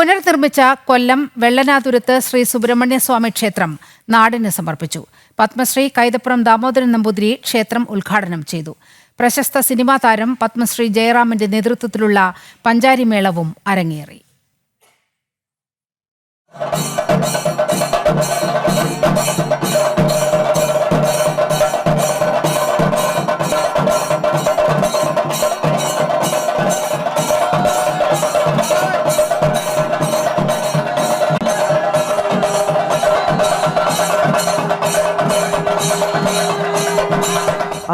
പുനർനിർമ്മിച്ച കൊല്ലം വെള്ളനാതുരത്ത് ശ്രീ സുബ്രഹ്മണ്യസ്വാമി ക്ഷേത്രം നാടിന് സമർപ്പിച്ചു. പത്മശ്രീ കൈതപ്പുറം ദാമോദരൻ നമ്പൂതിരി ക്ഷേത്രം ഉദ്ഘാടനം ചെയ്തു. പ്രശസ്ത സിനിമാ താരം പത്മശ്രീ ജയറാമിന്റെ നേതൃത്വത്തിലുള്ള പഞ്ചാരിമേളവും അരങ്ങേറി.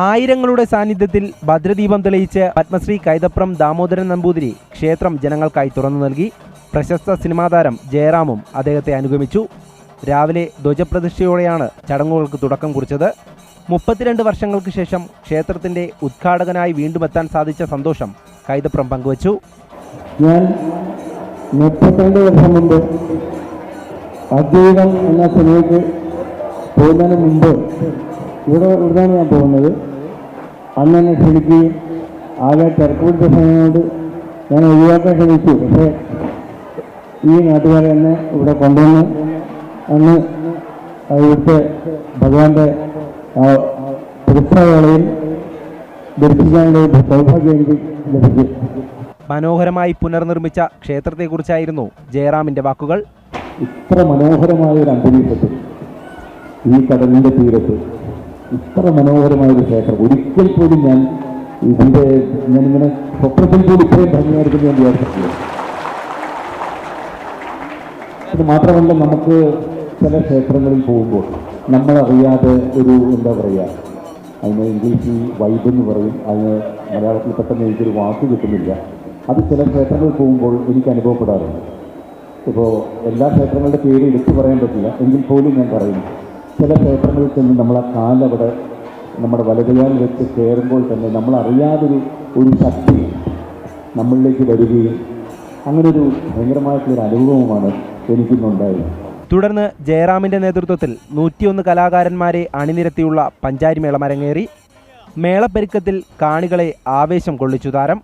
ആയിരങ്ങളുടെ സാന്നിധ്യത്തിൽ ഭദ്രദീപം തെളിയിച്ച് പത്മശ്രീ കൈതപ്പുറം ദാമോദരൻ നമ്പൂതിരി ക്ഷേത്രം ജനങ്ങൾക്കായി തുറന്നു നൽകി. പ്രശസ്ത സിനിമാ താരം ജയറാമും അദ്ദേഹത്തെ അനുഗമിച്ചു. രാവിലെ ധ്വജപ്രതിഷ്ഠയോടെയാണ് ചടങ്ങുകൾക്ക് തുടക്കം കുറിച്ചത്. 32 വർഷങ്ങൾക്ക് ശേഷം ക്ഷേത്രത്തിന്റെ ഉദ്ഘാടകനായി വീണ്ടും എത്താൻ സാധിച്ച സന്തോഷം കൈതപ്പുറം പങ്കുവച്ചു. ഞാൻ 32 വർഷം മുമ്പ് അദ്വൈതം എന്ന സിനിമയ്ക്ക് പോകുന്നതിന് മുമ്പ് ഇവിടെയാണ് ഞാൻ പോകുന്നത്. അന്ന് എന്നെ ക്ഷണിക്കുകയും ആകെ തിരക്കുപിടിച്ച സമയത്തോട് ഞാൻ ഒഴിവാക്കാൻ ശ്രമിച്ചു. പക്ഷേ ഈ നാട്ടുകാരെ എന്നെ ഇവിടെ കൊണ്ടുവന്ന് അന്ന് ഇവിടുത്തെ ഭഗവാന്റെ പ്രതിഷ്ഠാവേളയിൽ ദർശിക്കാനുള്ള സൗഭാഗ്യം എനിക്ക് ലഭിച്ചു. മനോഹരമായി പുനർനിർമ്മിച്ച ക്ഷേത്രത്തെക്കുറിച്ചായിരുന്നു ജയറാമിന്റെ വാക്കുകൾ. ഇത്ര മനോഹരമായ ഒരു അന്തരീക്ഷത്തിൽ ഈ കടലിൻ്റെ തീരത്ത് ഇത്ര മനോഹരമായൊരു ക്ഷേത്രം ഒരിക്കൽ പോലും ഞാനിങ്ങനെ സ്വപ്നത്തിൽ പോലും ഇത്രയും ഭംഗിയായിരിക്കും ഞാൻ വിചാരിച്ചിട്ടില്ല. അത് മാത്രമല്ല, നമുക്ക് ചില ക്ഷേത്രങ്ങളിൽ പോകുമ്പോൾ നമ്മളറിയാതെ ഒരു എന്താ പറയുക, അതിന് ഇംഗ്ലീഷിൽ വൈബ് എന്ന് പറയും, അതിന് മലയാളത്തിൽ പെട്ടെന്ന് എനിക്കൊരു വാക്ക് കിട്ടുന്നില്ല. അത് ചില ക്ഷേത്രങ്ങളിൽ പോകുമ്പോൾ എനിക്ക് അനുഭവപ്പെടാറുണ്ട്. ഇപ്പോൾ എല്ലാ ക്ഷേത്രങ്ങളുടെ പേര് എടുത്തു പറയാൻ പറ്റില്ല, എങ്കിൽ പോലും ഞാൻ പറയുന്നു, ചില ക്ഷേത്രങ്ങളിൽ ചെന്ന് നമ്മളെ കാലവിടെ നമ്മുടെ വലതുകാൽ വെച്ച് കയറുമ്പോൾ തന്നെ നമ്മളറിയാതൊരു ശക്തി നമ്മളിലേക്ക് വരികയും അങ്ങനൊരു ഭയങ്കരമായിട്ടുള്ളൊരു അനുഭവമാണ് എനിക്കിന്നുണ്ടായത്. തുടർന്ന് ജയറാമിന്റെ നേതൃത്വത്തിൽ 101 കലാകാരന്മാരെ അണിനിരത്തിയുള്ള പഞ്ചാരിമേളം അരങ്ങേറി. മേളപ്പെരുക്കത്തിൽ കാണികളെ ആവേശം കൊള്ളിച്ചു താരം.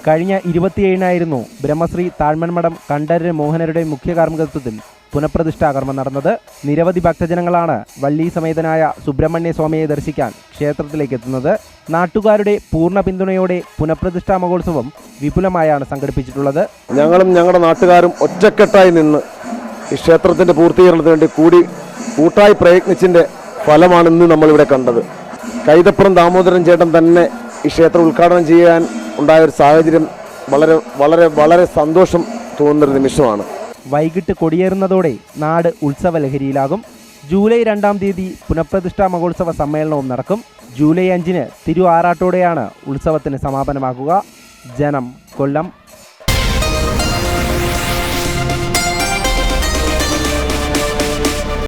കഴിഞ്ഞ 27-നായിരുന്നു ബ്രഹ്മശ്രീ താഴ്മൺമഠം കണ്ഠരര് മോഹനരുടെ മുഖ്യ കാർമ്മികത്വത്തിൽ പുനഃപ്രതിഷ്ഠാകർമ്മം നടന്നത്. നിരവധി ഭക്തജനങ്ങളാണ് വള്ളി സമേതനായ സുബ്രഹ്മണ്യസ്വാമിയെ ദർശിക്കാൻ ക്ഷേത്രത്തിലേക്ക് എത്തുന്നത്. നാട്ടുകാരുടെ പൂർണ്ണ പിന്തുണയോടെ പുനഃപ്രതിഷ്ഠാ മഹോത്സവം വിപുലമായാണ് സംഘടിപ്പിച്ചിട്ടുള്ളത്. ഞങ്ങളും ഞങ്ങളുടെ നാട്ടുകാരും ഒറ്റക്കെട്ടായി നിന്ന് ഈ ക്ഷേത്രത്തിന്റെ പൂർത്തീകരണത്തിന് വേണ്ടി കൂട്ടായി പ്രയത്നിച്ചതിന്റെ ഫലമാണ് ഇന്ന് നമ്മളിവിടെ കണ്ടത്. കൈതപ്പുറം ദാമോദരൻ ചേട്ടൻ തന്നെ ഈ ക്ഷേത്രം ഉദ്ഘാടനം ചെയ്യാൻ ഉണ്ടായ ഒരു സാഹചര്യം വളരെ വളരെ വളരെ സന്തോഷം തോന്നുന്നൊരു നിമിഷമാണ്. വൈകിട്ട് കൊടിയേറുന്നതോടെ നാട് ഉത്സവലഹരിയിലാകും. ജൂലൈ 2-ാം തീയതി പുനഃപ്രതിഷ്ഠാ മഹോത്സവ സമ്മേളനവും നടക്കും. ജൂലൈ 5-ന് തിരു ആറാട്ടോടെയാണ് ഉത്സവത്തിന് സമാപനമാകുക. ജനം, കൊല്ലം.